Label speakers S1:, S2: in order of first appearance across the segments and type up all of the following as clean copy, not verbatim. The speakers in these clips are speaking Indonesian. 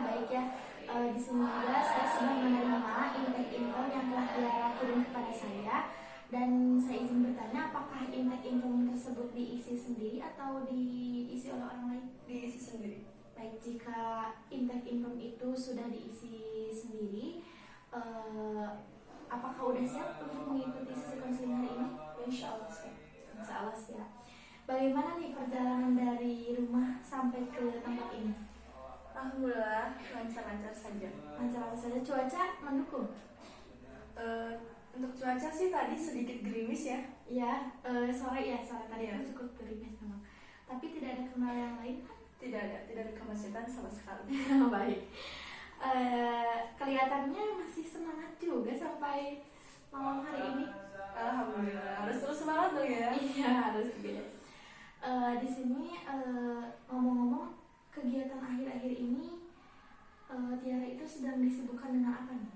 S1: baik ya. Di sini juga saya sudah menerima intake income yang telah Tiara kirim kepada saya, dan saya izin bertanya apakah intake income tersebut diisi sendiri atau diisi oleh orang lain?
S2: Diisi sendiri.
S1: Baik, jika intake income itu sudah diisi sendiri, apakah udah siap untuk mengikuti sesi konseling hari ini?
S2: Insya Allah siap.
S1: Insya Allah siap. Bagaimana nih perjalanan dari rumah sampai ke tempat ini?
S2: Alhamdulillah lancar-lancar saja.
S1: Lancar saja. Cuaca mendukung?
S2: Untuk cuaca sih tadi sedikit gerimis ya.
S1: Ya, sore tadi
S2: Iya.
S1: itu cukup gerimis memang. Tapi tidak ada kendala yang lain kan?
S2: Tidak ada kemacetan sama sekali.
S1: Baik. Kelihatannya masih semangat juga sampai malam hari ini.
S2: Alhamdulillah. Harus terus semangat dong ya.
S1: Iya, harus gitu. Di sini ngomong-ngomong, kegiatan akhir-akhir ini Tiara itu sedang disibukkan dengan apa nih?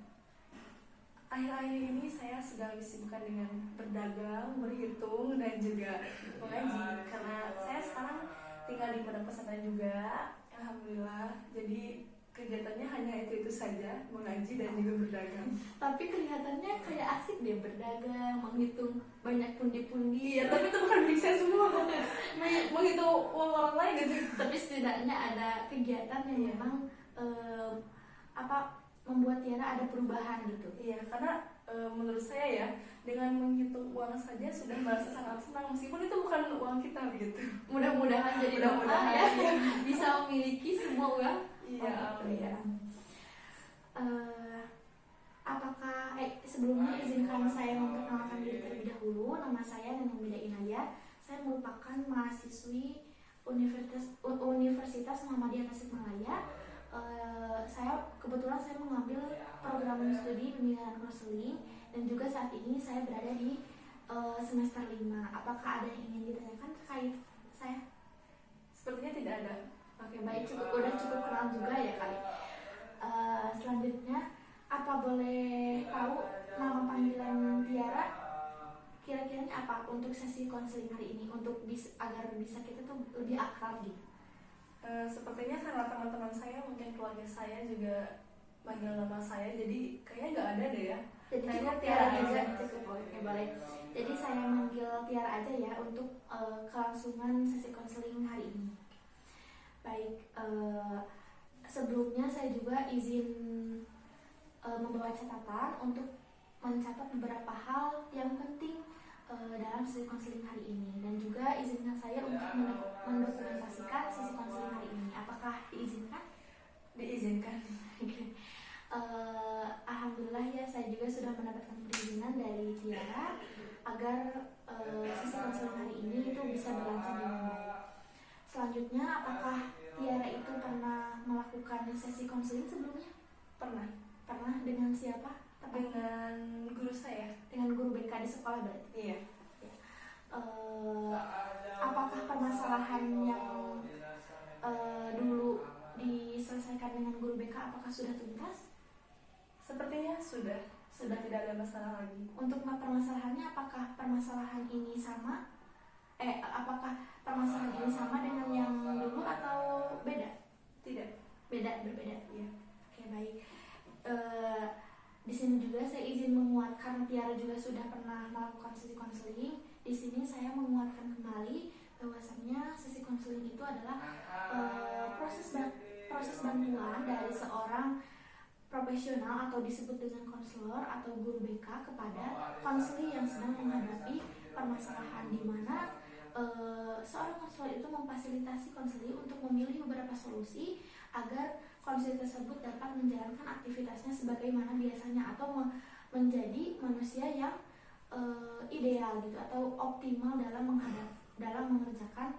S2: Akhir-akhir ini saya sedang disibukkan dengan berdagang, berhitung, dan juga mengaji. Karena saya sekarang tinggal di pondok pesantren juga, alhamdulillah. Jadi kegiatannya hanya itu saja, mengaji dan juga berdagang.
S1: Tapi kelihatannya kayak asik deh berdagang, menghitung banyak pundi-pundi.
S2: Iya, tapi itu bukan milik saya semua. Menghitung uang orang lain gitu.
S1: Tapi setidaknya ada kegiatan yang memang membuat Tiara ada perubahan gitu.
S2: Iya, karena menurut saya ya, dengan menghitung uang saja sudah merasa sangat senang, meskipun itu bukan uang kita gitu.
S1: Mudah-mudahan jadi
S2: Mudah-mudahan
S1: ya bisa memiliki semua uang.
S2: Iya,
S1: Ya. Apakah sebelumnya izinkan saya memperkenalkan diri terlebih dahulu. Nama saya Neneng Mida Inaya. Saya merupakan mahasiswi Universitas Muhammadiyah Tasikmalaya. Saya kebetulan mengambil program studi pembimbingan konseling, dan juga saat ini saya berada di semester 5. Apakah ada yang ingin ditanyakan terkait saya?
S2: Sepertinya tidak ada.
S1: Oke, baik, udah cukup kenal juga ya kali. Selanjutnya, apa boleh tahu nama panggilan Tiara kira-kiranya apa untuk sesi konseling hari ini, untuk agar bisa kita tuh lebih akrab gitu?
S2: Sepertinya karena teman-teman saya, mungkin keluarga saya juga manggil nama saya, jadi kayaknya nggak ada deh ya.
S1: Jadi
S2: Kayaknya
S1: cukup
S2: Tiara
S1: Tiara
S2: aja.
S1: aja. Cukup, oke, boleh. Jadi saya manggil Tiara aja ya untuk kelangsungan sesi konseling hari ini. Baik, sebelumnya saya juga izin membawa catatan untuk mencatat beberapa hal yang penting dalam sesi konseling hari ini, dan juga izinkan saya untuk mendokumentasikan sesi konseling hari ini. Apakah diizinkan?
S2: Diizinkan.
S1: Alhamdulillah ya, saya juga sudah mendapatkan perizinan dari Tiara agar sesi konseling hari ini itu bisa berlangsung dengan baik. Selanjutnya, apakah Tiara itu pernah melakukan sesi konseling sebelumnya?
S2: Pernah.
S1: Pernah dengan siapa?
S2: Dengan guru saya.
S1: Dengan guru BK di sekolah berarti?
S2: Iya.
S1: Apakah permasalahan yang dulu diselesaikan dengan guru BK apakah sudah tuntas?
S2: Sepertinya sudah tidak ada masalah lagi.
S1: Untuk permasalahannya, apakah permasalahan ini sama? Apakah permasalahan ini sama dengan yang dulu atau beda?
S2: Tidak.
S1: Berbeda.
S2: Iya.
S1: Oke, baik. Di sini juga saya izin menguatkan, Tiara juga sudah pernah melakukan sesi konseling. Di sini saya menguatkan kembali bahwasannya sesi konseling itu adalah proses bantuan dari seorang profesional atau disebut dengan konselor atau guru BK kepada konseli yang sedang menghadapi permasalahan, di mana seorang konselor itu memfasilitasi konseli untuk memilih beberapa solusi agar konseli tersebut dapat menjalankan aktivitasnya sebagaimana biasanya, atau menjadi manusia yang ideal gitu, atau optimal dalam mengerjakan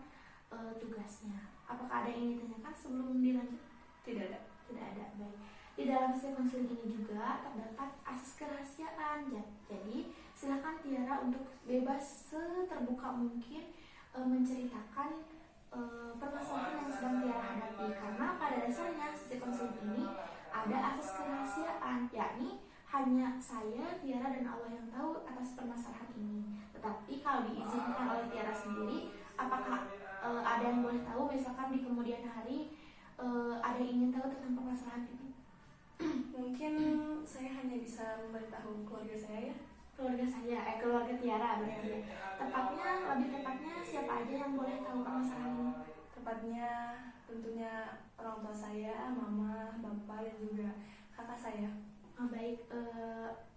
S1: tugasnya. Apakah ada yang ingin ditanyakan sebelum dilanjut?
S2: Tidak ada.
S1: Tidak ada. Baik. Di dalam sesi konseling ini juga terdapat asas kerahasiaan. Jadi silakan Tiara untuk bebas seterbuka mungkin menceritakan permasalahan yang sedang Tiara hadapi, karena pada dasarnya sesi konseling ini ada asas kerahasiaan, yakni hanya saya, Tiara, dan Allah yang tahu atas permasalahan ini. Tetapi kalau diizinkan oleh Tiara sendiri, apakah ada yang boleh tahu misalkan di kemudian hari ada yang ingin tahu tentang permasalahan ini?
S2: Mungkin saya hanya bisa memberitahu keluarga saya ya.
S1: Keluarga Tiara berarti ya. Lebih tepatnya siapa aja yang boleh tahu permasalahan ini?
S2: Tepatnya tentunya orang tua saya, mama, bapak, dan juga kakak saya.
S1: Oh, baik,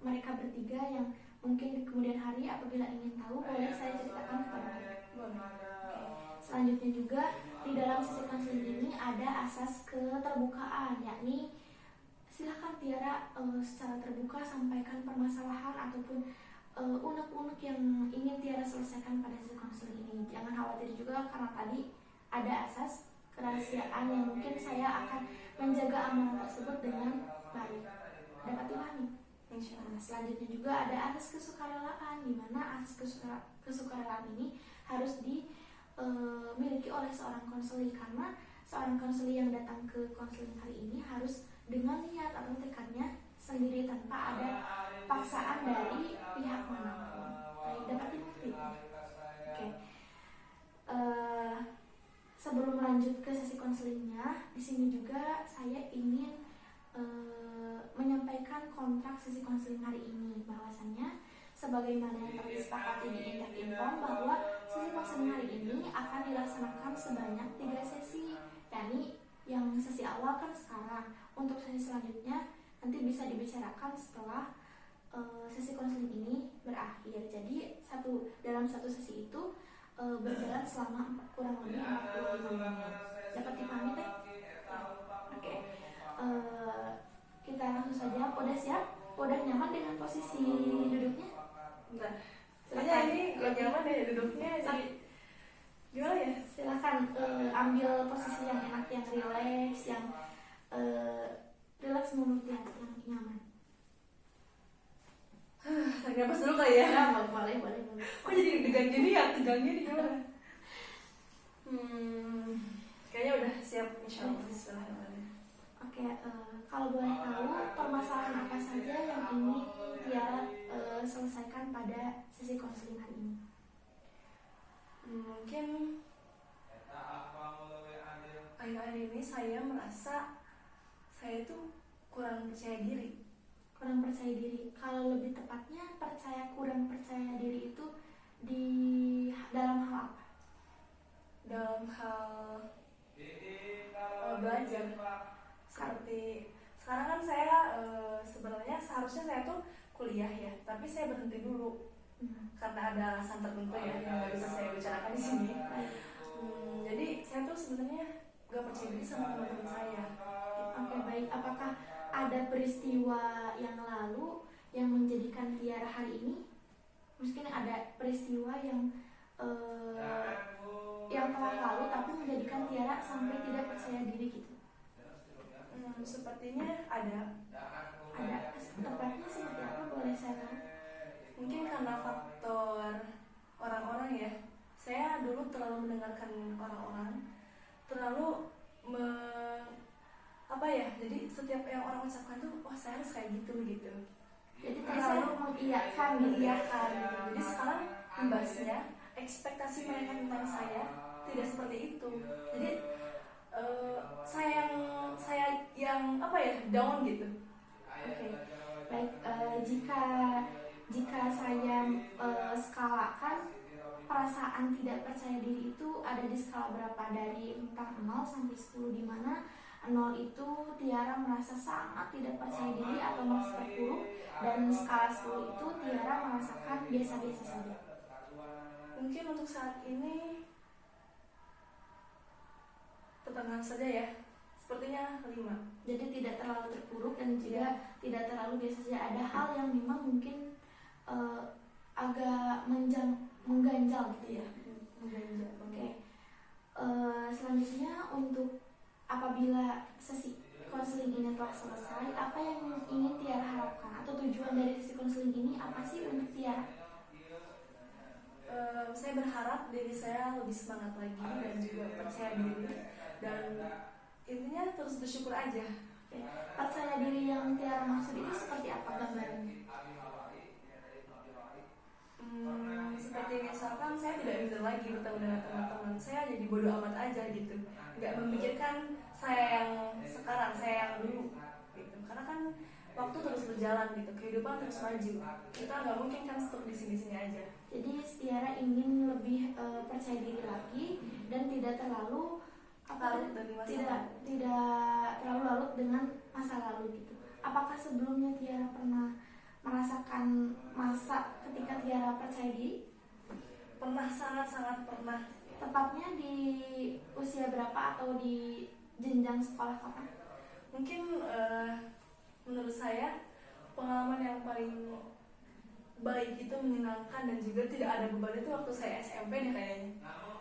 S1: mereka bertiga yang mungkin di kemudian hari apabila ingin tahu boleh saya ceritakan kepada mereka.
S2: Boleh.
S1: Oke. Selanjutnya juga di dalam sesi konseling ini ada asas keterbukaan, yakni silahkan Tiara secara terbuka sampaikan permasalahan ataupun unek-unek yang ingin Tiara selesaikan pada sesi konseling ini. Jangan khawatir juga karena tadi ada asas kerahasiaan yang mungkin saya akan menjaga amanah tersebut dengan baik. Dapat dipahami?
S2: Insyaallah.
S1: Selanjutnya juga ada asas kesukarelaan, di mana asas kesukarelaan ini harus dimiliki oleh seorang konseli, karena seorang konseli yang datang ke konseling hari ini harus dengan niat atau tekadnya sendiri tanpa ada paksaan dari pihak manapun. Baik, dapat dimengerti? Oke. Sebelum lanjut ke sesi konselingnya, di sini juga saya ingin menyampaikan kontrak sesi konseling hari ini, bahwasannya sebagaimana yang telah disepakati di Indak Infom bahwa sesi konseling hari ini akan dilaksanakan sebanyak 3 sesi, yakni yang sesi awal kan sekarang. Untuk sesi selanjutnya nanti bisa dibicarakan setelah sesi konseling ini berakhir. Jadi dalam satu sesi itu berjalan selama kurang lebih 45 menit. Dapat dipahami teh? Oke. Kita langsung saja. Udah siap? Udah nyaman dengan posisi duduknya?
S2: Bentar. Soalnya ini gak nyaman deh duduknya, jadi gimana ya?
S1: Silahkan ambil posisi yang enak, yang rileks, yang rileks menurut yang nyaman.
S2: Tarik nafas dulu kali ya?
S1: Ya, boleh.
S2: Kok jadi deg-degan gini ya? Tegangnya di gimana? Kayaknya udah siap, insyaallah. Bismillahirrahmanirrahim.
S1: Oke, kalau boleh tahu permasalahan apa saja yang ingin Tiara selesaikan pada sesi konseling hari ini?
S2: Mungkin akhir-akhir ini saya merasa saya tuh kurang percaya diri.
S1: Kurang percaya diri. Kalau lebih tepatnya kurang percaya diri itu di dalam hal apa?
S2: Dalam hal belajar. Seperti sekarang kan saya sebenarnya seharusnya saya tuh kuliah ya, tapi saya berhenti dulu karena ada alasan tertentu ya yang nggak bisa saya bicarakan di sini. Jadi saya tuh sebenarnya gak percaya diri sama teman-teman saya.
S1: Oke, baik. Apakah ada peristiwa yang lalu yang menjadikan Tiara hari ini? Mungkin ada peristiwa yang telah lalu tapi menjadikan Tiara sampai tidak percaya diri gitu.
S2: Sepertinya ada.
S1: Tepatnya seperti apa, boleh saya tahu?
S2: Mungkin karena faktor orang-orang ya. Saya dulu terlalu mendengarkan orang-orang, terlalu jadi setiap yang orang ucapkan tuh, wah saya harus kayak gitu.
S1: Jadi terlalu mengiyakan gitu.
S2: Jadi sekarang imbasnya ekspektasi mereka tentang saya tidak seperti itu. Jadi saya yang down gitu.
S1: Oke, baik. Jika saya skalakan perasaan tidak percaya diri itu ada di skala berapa, dari 0 sampai 10, di mana 0 itu Tiara merasa sangat tidak percaya diri atau merasa terpuruk, dan skala 10 itu Tiara merasakan biasa-biasa saja.
S2: Mungkin untuk saat ini pertengahan saja ya, sepertinya 5.
S1: Jadi tidak terlalu terpuruk dan juga tidak terlalu biasa saja. Ada hal yang memang mungkin agak mengganjal gitu ya.
S2: Mengganjal.
S1: Oke. Selanjutnya, untuk apabila sesi konseling ini telah selesai, apa yang ingin Tiara harapkan atau tujuan dari sesi konseling ini apa sih untuk Tiara?
S2: Saya berharap diri saya lebih semangat lagi dan juga percaya diri, dan intinya terus bersyukur aja.
S1: Oke. Percaya diri yang Tiara maksud itu seperti apa gambarannya?
S2: Seperti misalkan saya tidak bisa lagi bertemu dengan teman-teman saya jadi bodoh amat aja gitu, nggak memikirkan saya yang sekarang, saya yang dulu gitu. Karena kan waktu terus berjalan gitu, kehidupan terus maju, kita nggak mungkin kan stuck di sini-sini aja.
S1: Jadi Tiara ingin lebih percaya diri lagi dan tidak terlalu
S2: Larut dari masa
S1: tidak
S2: lalu.
S1: tidak terlalu larut dengan masa lalu gitu. Apakah sebelumnya Tiara pernah merasakan masa ketika Tiara percaya diri?
S2: Pernah, sangat-sangat pernah.
S1: Tepatnya di usia berapa atau di jenjang sekolah kapan?
S2: Mungkin menurut saya pengalaman yang paling baik itu menyenangkan dan juga tidak ada beban itu waktu saya SMP nih kayaknya.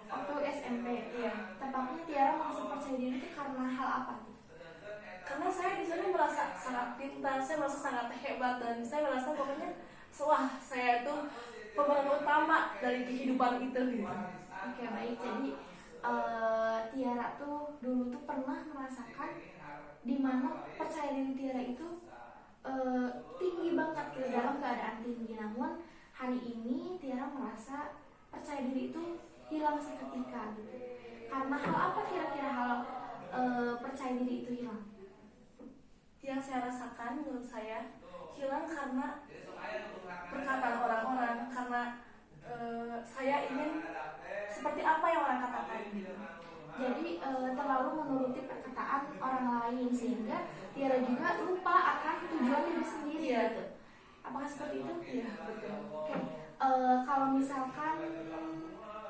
S1: Waktu SMP.
S2: Iya,
S1: Tepatnya Tiara merasa percaya diri itu karena hal apa?
S2: karena saya di sana merasa sangat pintar, saya merasa sangat hebat, dan saya merasa pokoknya wah, saya itu pemeran utama dari kehidupan itu gitu.
S1: Oke, baik. Jadi Tiara tuh dulu tuh pernah merasakan di mana percaya diri Tiara itu tinggi banget gitu, dalam keadaan tinggi. Namun hari ini Tiara merasa percaya diri itu hilang seketika gitu. Karena hal apa kira-kira hal percaya diri itu hilang?
S2: Yang saya rasakan menurut saya hilang karena perkataan orang-orang, karena saya ingin seperti apa yang orang katakan gitu.
S1: Jadi terlalu menuruti perkataan orang lain sehingga Tiara juga lupa akan tujuan diri sendiri
S2: Iya.
S1: gitu. Apakah seperti itu?
S2: Iya, betul.
S1: Oke. Kalau misalkan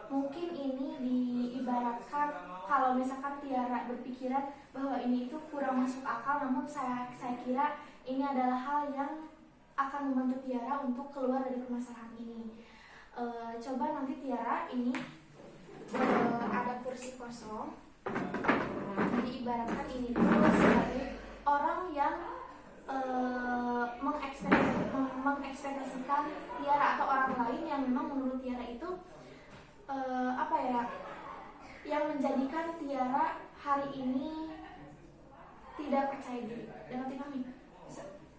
S1: mungkin ini diibaratkan kalau misalkan Tiara berpikiran bahwa ini itu kurang masuk akal, namun saya kira ini adalah hal yang akan membantu Tiara untuk keluar dari permasalahan ini. Coba nanti Tiara ini ada kursi kosong. Jadi ibaratkan ini tuh sebagai orang yang mengekspektasikan Tiara atau orang lain yang memang menurut Tiara itu apa ya, yang menjadikan Tiara hari ini tidak percaya diri. Dapat dipahami?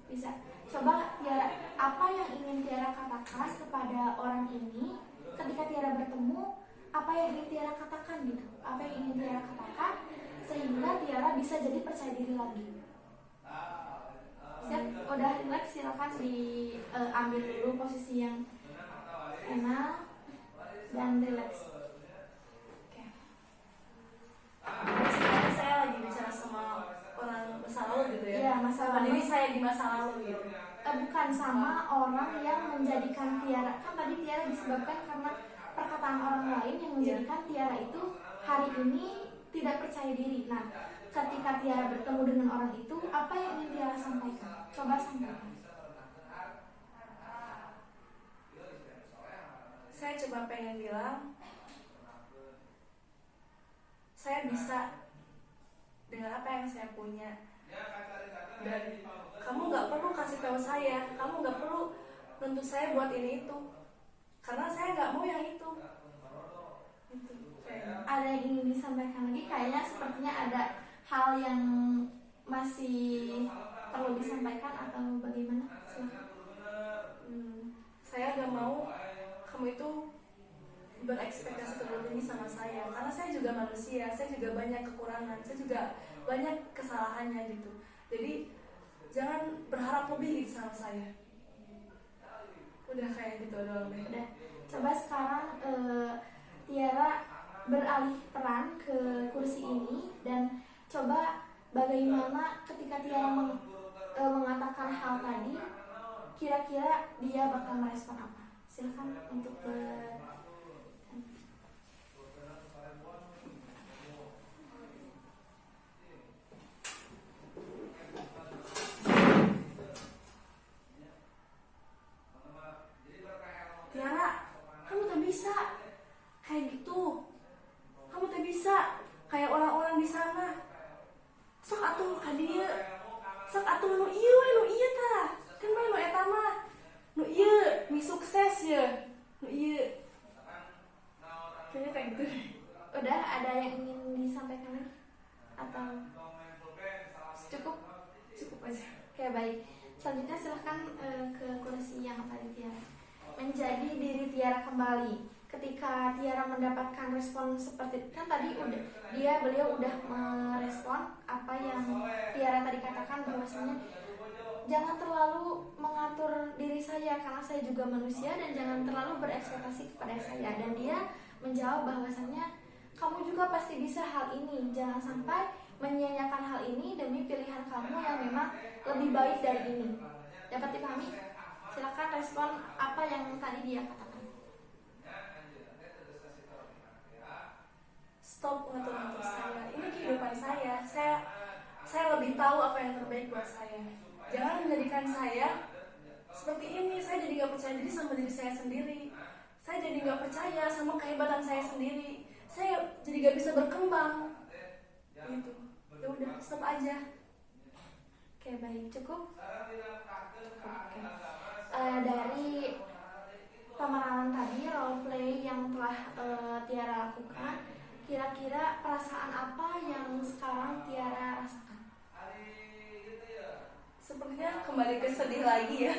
S1: Bisa. Coba Tiara, apa yang ingin Tiara katakan kepada orang ini ketika Tiara bertemu? Apa yang ingin Tiara katakan gitu? Apa yang ingin Tiara katakan sehingga Tiara bisa jadi percaya diri lagi? Siap? Udah relax, silakan diambil dulu posisi yang enak dan relax.
S2: Oke. Sebenarnya saya lagi bicara sama orang masa lalu gitu ya.
S1: Iya, masa
S2: Sama
S1: lalu.
S2: diri saya di masa lalu gitu.
S1: Bukan sama orang yang menjadikan Tiara. Kan tadi Tiara disebabkan karena perkataan orang lain yang menjadikan Tiara itu hari ini tidak percaya diri. Nah, ketika Tiara bertemu dengan orang itu, apa yang ingin Tiara sampaikan? Coba sampaikan.
S2: Saya coba pengen bilang, saya bisa dengan apa yang saya punya, dan kamu nggak perlu kasih tahu saya, kamu nggak perlu nuntut saya buat ini itu, karena saya nggak mau yang itu. Itu kayaknya.
S1: Ada yang ingin disampaikan lagi? Kayaknya sepertinya ada hal yang masih perlu disampaikan atau bagaimana? Silakan.
S2: Saya nggak mau kamu itu berekspektasi terlalu tinggi sama saya, karena saya juga manusia, saya juga banyak kekurangan, saya juga banyak kesalahannya gitu. Jadi jangan berharap lebih gitu sama saya. Udah kayak gitu doang deh.
S1: Udah. Coba sekarang Tiara beralih peran ke kursi ini dan coba bagaimana ketika Tiara mengatakan hal tadi, kira-kira dia bakal merespon apa? Silakan untuk
S2: Tiara, kamu tak bisa kayak gitu. Kamu tak bisa kayak orang-orang di sana. Sok atuh ka dieu. Sok atuh nu ieu we, nu ieu tah. Kan bae nu eta mah. Nu ieu mi sukses ye. Nu ieu. Kayaknya kayak gitu.
S1: udah ada yang ingin disampaikan lagi atau cukup?
S2: Cukup aja.
S1: Oke, baik. Selanjutnya silahkan ke kursi yang tadi Tiara. Menjadi diri Tiara kembali. ketika Tiara mendapatkan respon seperti kan tadi beliau udah merespon apa yang Tiara tadi katakan, bahwasanya jangan terlalu mengatur diri saya karena saya juga manusia, dan jangan terlalu berekspektasi kepada saya. Dan dia menjawab bahwasannya kamu juga pasti bisa hal ini, jangan sampai menyia-nyiakan hal ini demi pilihan kamu yang memang lebih baik dari ini. Dapat dipahami? Silakan respon apa yang tadi dia katakan.
S2: Stop ngatur-ngatur saya, ini kehidupan saya lebih tahu apa yang terbaik buat saya. Jangan menjadikan saya seperti ini. Saya jadi gak percaya diri sama diri saya sendiri, saya jadi gak percaya sama kehebatan saya sendiri, saya jadi gak bisa berkembang gitu. Ya udah, stop aja.
S1: Oke, baik, cukup. Oke. Dari pemeranan tadi, role play yang telah Tiara lakukan, kira-kira perasaan apa yang sekarang Tiara rasakan?
S2: Sepertinya kembali ke sedih lagi ya.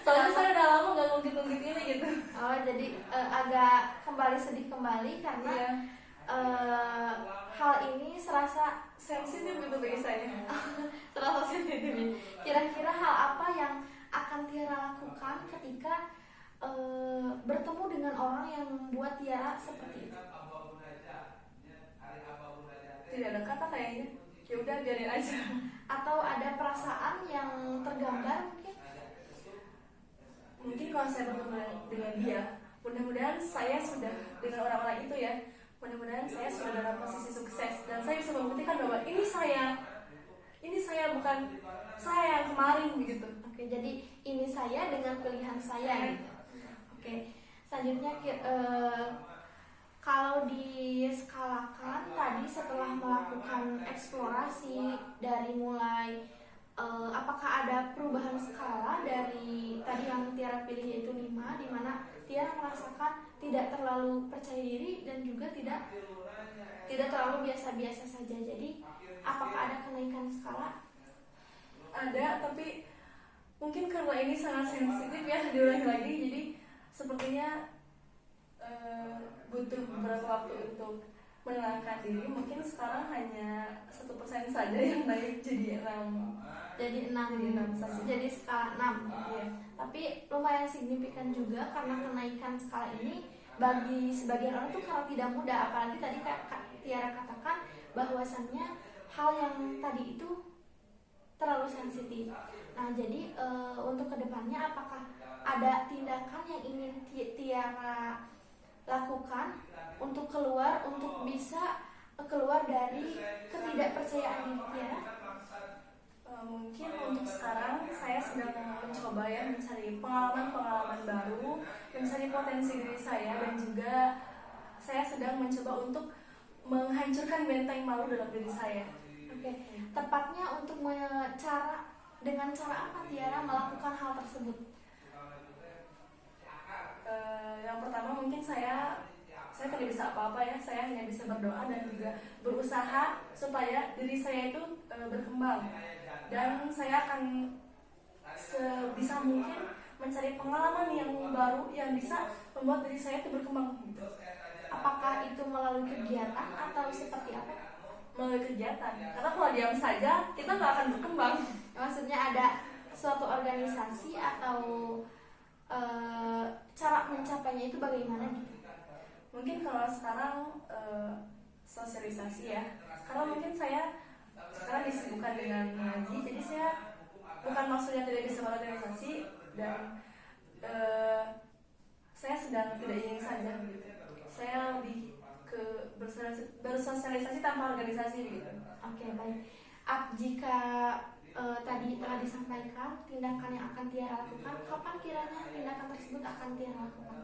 S2: Soalnya saya udah lama gak ngungkit-ngungkit ini gitu.
S1: Oh, jadi agak kembali sedih kembali karena
S2: Iya.
S1: Hal ini serasa
S2: Sensitif gitu bagi saya.
S1: serasa sensitif. Kira-kira hal apa yang akan Tiara lakukan ketika bertemu dengan orang yang membuat Tiara seperti itu?
S2: Tidak ada kata kayaknya. Ya udah, biarin aja.
S1: Atau ada perasaan yang tergambar mungkin?
S2: Mungkin kalau saya bertemu dengan dia, mudah-mudahan saya sudah dengan orang-orang itu ya, mudah-mudahan saya sudah dalam posisi sukses dan saya bisa membuktikan bahwa ini saya, bukan saya yang kemarin begitu.
S1: Oke, jadi ini saya dengan pilihan saya gitu. Oke, selanjutnya kalau diskalakan tadi setelah melakukan eksplorasi dari mulai apakah ada perubahan skala dari tadi yang Tiara pilih yaitu 5, di mana Tiara merasakan tidak terlalu percaya diri dan juga tidak terlalu biasa-biasa saja. Jadi apakah ada kenaikan skala?
S2: Ada, tapi mungkin karena ini sangat sensitif ya, diulangi lagi, jadi sepertinya butuh beberapa waktu untuk menenangkan diri. Mungkin sekarang hanya 1% saja yang naik jadi 6.
S1: Jadi 6
S2: saja.
S1: Jadi skala 6.
S2: Iya.
S1: Tapi lumayan signifikan juga karena kenaikan skala ini bagi sebagian orang itu karena tidak mudah. Apalagi tadi Tiara katakan bahwasannya hal yang tadi itu terlalu sensitif. Nah, jadi untuk kedepannya apakah ada tindakan yang ingin Tiara lakukan untuk bisa keluar dari ketidakpercayaan diri Tiara?
S2: Mungkin untuk sekarang saya sedang mencoba ya, mencari pengalaman-pengalaman baru, mencari potensi diri saya, dan juga saya sedang mencoba untuk menghancurkan benteng malu dalam diri saya.
S1: Oke, tepatnya untuk dengan cara apa Tiara melakukan hal tersebut?
S2: Yang pertama mungkin saya tidak bisa apa-apa ya, saya hanya bisa berdoa dan juga berusaha supaya diri saya itu berkembang, dan saya akan sebisa mungkin mencari pengalaman yang baru yang bisa membuat diri saya itu berkembang.
S1: Apakah itu melalui kegiatan atau seperti apa?
S2: Melalui kegiatan, karena kalau diam saja kita nggak akan berkembang.
S1: Maksudnya ada suatu organisasi atau cara mencapainya itu bagaimana gitu?
S2: Mungkin kalau sekarang sosialisasi ya, karena mungkin saya sekarang disibukkan dengan mengaji, jadi saya bukan maksudnya tidak bisa berorganisasi, dan saya sedang tidak ingin saja gitu. Saya lebih ke bersosialisasi tanpa organisasi gitu.
S1: Oke, baik. Jika tadi telah disampaikan tindakan yang akan Tiara lakukan, kapan kiranya tindakan tersebut akan Tiara lakukan?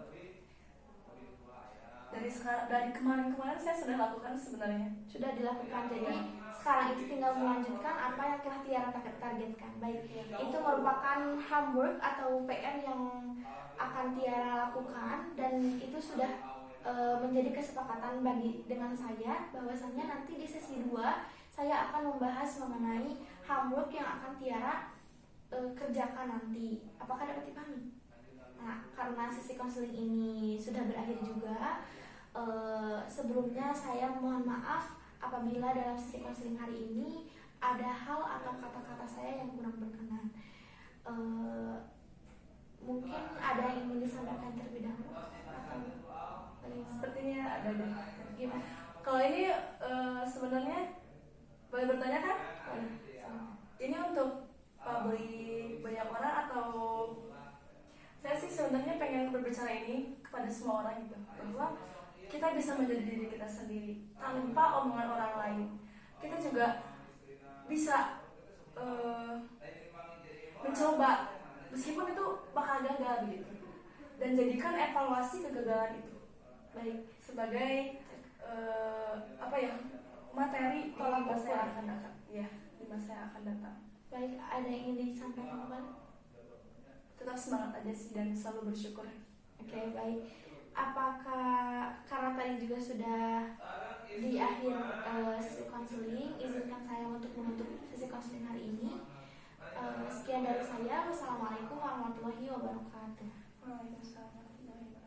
S2: Dari kemarin-kemarin saya sudah lakukan sebenarnya.
S1: Sudah dilakukan, jadi sekarang itu tinggal melanjutkan apa yang telah Tiara targetkan. Baik, itu merupakan homework atau PR yang akan Tiara lakukan, dan itu sudah menjadi kesepakatan dengan saya bahwasannya nanti di sesi 2 saya akan membahas mengenai homework yang akan Tiara kerjakan nanti. Apakah dapat dipahami? Nah, karena sesi konseling ini sudah berakhir juga, sebelumnya saya mohon maaf apabila dalam sesi konseling hari ini ada hal atau kata-kata saya yang kurang berkenan. Mungkin ada yang ingin disampaikan terlebih dahulu atau bagaimana?
S2: Sepertinya ada deh.
S1: Gimana?
S2: Kalau ini sebenarnya boleh bertanya kan?
S1: Boleh.
S2: Ini untuk publik banyak orang atau saya sih sebenarnya pengen berbicara ini kepada semua orang gitu, bahwa kita bisa menjadi diri kita sendiri tanpa omongan orang lain. Kita juga bisa mencoba meskipun itu bakal gagal gitu, dan jadikan evaluasi kegagalan itu baik sebagai materi di masa yang akan datang. Ya, di masa yang akan datang.
S1: Baik, ada yang ingin disampaikan kembali?
S2: Tetap semangat aja sih dan selalu bersyukur.
S1: Oke, baik. Apakah karena tadi juga sudah di akhir sesi konseling, izinkan saya untuk menutup sesi konseling hari ini. Sekian dari saya. Wassalamualaikum warahmatullahi wabarakatuh.
S2: Waalaikumsalam warahmatullahi wabarakatuh.